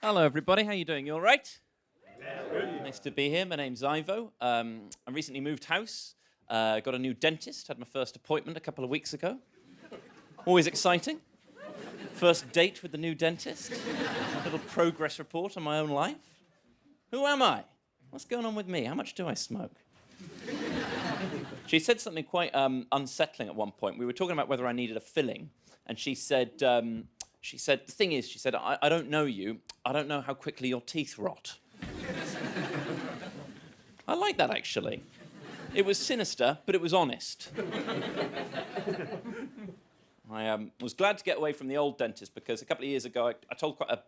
Hello, everybody. How you doing? You all right? Yeah. Nice to be here. My name's Ivo. I recently moved house. Got a new dentist. Had my first appointment a couple of weeks ago. Always exciting. First date with the new dentist. A little progress report on my own life. Who am I? What's going on with me? How much do I smoke? She said something quite unsettling at one point. We were talking about whether I needed a filling, and she said, the thing is, she said, I don't know you. I don't know how quickly your teeth rot. I like that, actually. It was sinister, but it was honest. I was glad to get away from the old dentist because a couple of years ago I told quite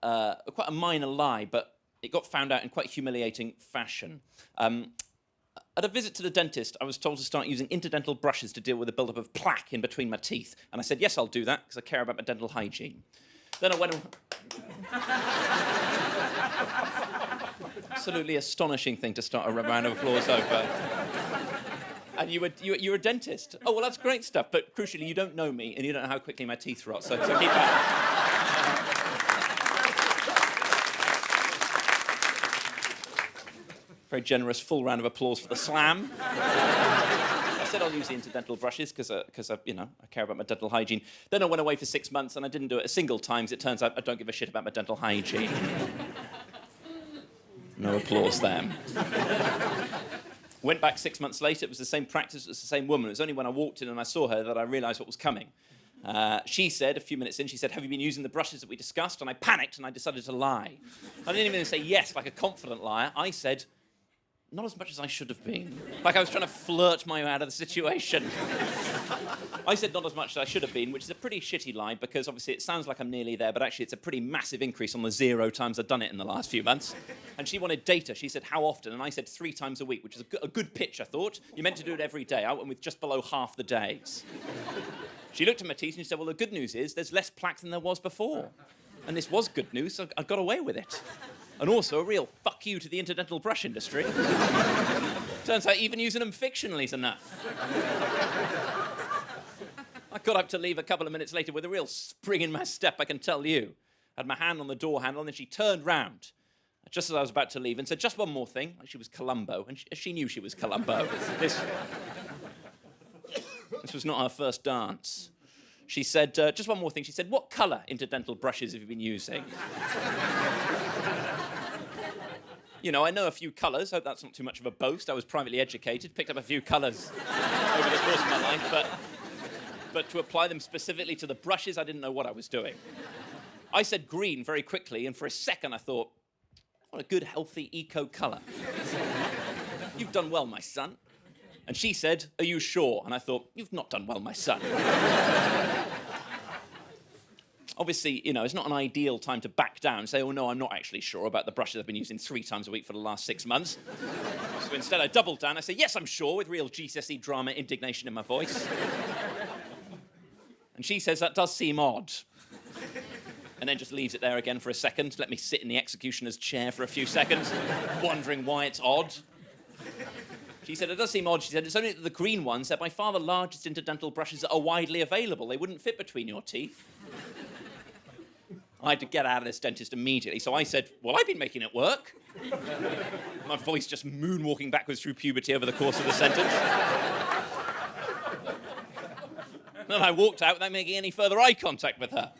a minor lie, but it got found out in quite humiliating fashion. At a visit to the dentist, I was told to start using interdental brushes to deal with the buildup of plaque in between my teeth. And I said, yes, I'll do that, because I care about my dental hygiene. Then I went... Absolutely astonishing thing to start a round of applause over. And you're a dentist. Oh, well, that's great stuff. But crucially, you don't know me, and you don't know how quickly my teeth rot. So keep that. Very generous, full round of applause for the slam. I said I'll use the interdental brushes because I care about my dental hygiene. Then I went away for 6 months and I didn't do it a single time. It turns out I don't give a shit about my dental hygiene. No applause there. Went back 6 months later. It was the same practice. It was the same woman. It was only when I walked in and I saw her that I realised what was coming. She said, a few minutes in, she said, have you been using the brushes that we discussed? And I panicked and I decided to lie. I didn't even say yes like a confident liar. I said, not as much as I should have been. Like I was trying to flirt my way out of the situation. I said not as much as I should have been, which is a pretty shitty lie because obviously it sounds like I'm nearly there, but actually it's a pretty massive increase on the 0 times I've done it in the last few months. And she wanted data. She said, how often? And I said 3 times a week, which is a good pitch, I thought. You're meant to do it every day. I went with just below half the days. She looked at my teeth and she said, well, the good news is there's less plaque than there was before. And this was good news, so I got away with it. And also a real fuck you to the interdental brush industry. Turns out even using them fictionally is enough. I got up to leave a couple of minutes later with a real spring in my step, I can tell you. Had my hand on the door handle, and then she turned round, just as I was about to leave, and said, just one more thing. Like she was Columbo, and she knew she was Columbo. This was not her first dance. She said, just one more thing. She said, what colour interdental brushes have you been using? You know, I know a few colours. Hope that's not too much of a boast. I was privately educated, picked up a few colours over the course of my life, but to apply them specifically to the brushes, I didn't know what I was doing. I said green very quickly, and for a second I thought, what a good, healthy, eco colour. You've done well, my son. And she said, are you sure? And I thought, you've not done well, my son. Obviously, you know, it's not an ideal time to back down and say, oh, no, I'm not actually sure about the brushes I've been using 3 times a week for the last 6 months. So instead, I doubled down. I say, yes, I'm sure, with real GCSE drama indignation in my voice. And she says, that does seem odd. And then just leaves it there again for a second, let me sit in the executioner's chair for a few seconds, wondering why it's odd. She said, it does seem odd. She said, it's only that the green ones, they're by far the largest interdental brushes that are widely available. They wouldn't fit between your teeth. I had to get out of this dentist immediately, so I said, well, I've been making it work. My voice just moonwalking backwards through puberty over the course of the sentence. Then I walked out without making any further eye contact with her.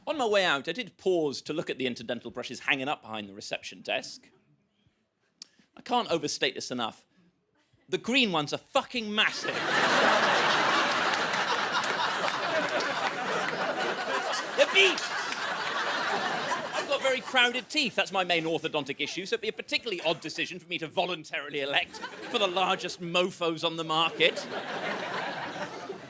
On my way out, I did pause to look at the interdental brushes hanging up behind the reception desk. I can't overstate this enough. The green ones are fucking massive. They're beasts. I've got very crowded teeth. That's my main orthodontic issue, so it'd be a particularly odd decision for me to voluntarily elect for the largest mofos on the market.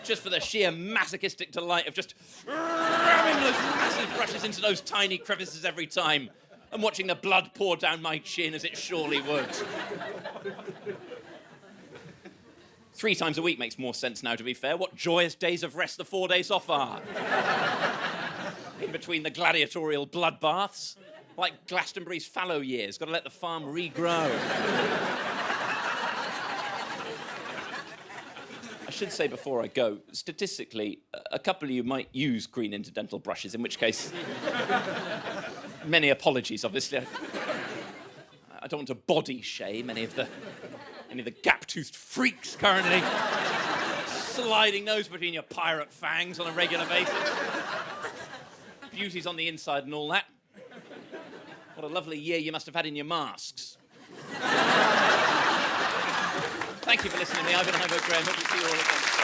Just for the sheer masochistic delight of just ramming those massive brushes into those tiny crevices every time and watching the blood pour down my chin as it surely would. 3 times a week makes more sense now, to be fair. What joyous days of rest the 4 days off are. In between the gladiatorial bloodbaths, like Glastonbury's fallow years. Got to let the farm regrow. I should say before I go, statistically, a couple of you might use green interdental brushes, in which case, many apologies, obviously. I don't want to body shame any of the gap-toothed freaks currently sliding those between your pirate fangs on a regular basis. Beauty's on the inside and all that. What a lovely year you must have had in your masks. Thank you for listening to me. I've been Ivo Graham. Hope to see you all again.